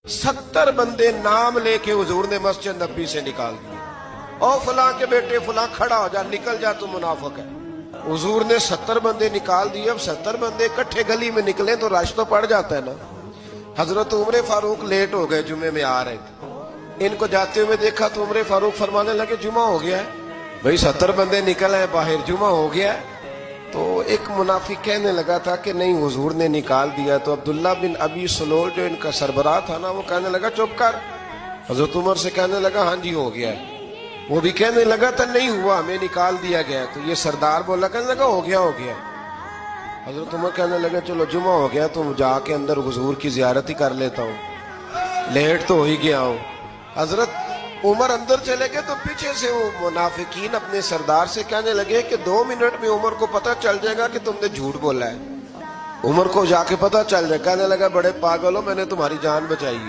70 बंदे नाम लेके हुजूर ने मस्जिद नबी से निकाल दिए। और फलां के बेटे फलां खड़ा हो जा, निकल जा, तू मुनाफिक है। हुजूर ने 70 बंदे निकाल दिए। अब 70 बंदे इकट्ठे गली में निकले तो रश तो पड़ जाता है ना। हजरत उमर फारूक लेट हो गए, जुमे में आ रहे थे। इनको जाते हुए देखा तो उमर फारूक फरमाने लगे जुमा हो गया है। भाई 70 बंदे निकल आए बाहर, जुमा हो गया है। तो एक मुनाफिक कहने लगा था कि नहीं हुजूर ने निकाल दिया। तो अब्दुल्ला बिन अबी सलोल जो इनका सरबराह था ना, वो कहने लगा चुप कर। हजरत उमर से कहने लगा हाँ जी हो गया है। वो भी कहने लगा था नहीं हुआ, हमें निकाल दिया गया। तो ये सरदार बोला, कहने लगा हो गया हो गया। हजरत उमर कहने लगे चलो जुमा हो गया तो जाके अंदर हुजूर की जियारत ही कर लेता हूँ, लेट तो हो ही गया हूँ। हजरत उमर अंदर चले गए तो पीछे से वो मुनाफिकीन अपने सरदार से कहने लगे कि 2 मिनट में उमर को पता चल जाएगा कि तुमने झूठ बोला है। उमर को जाके पता चल जाए। कहने लगा बड़े पागल हो, मैंने तुम्हारी जान बचाई है।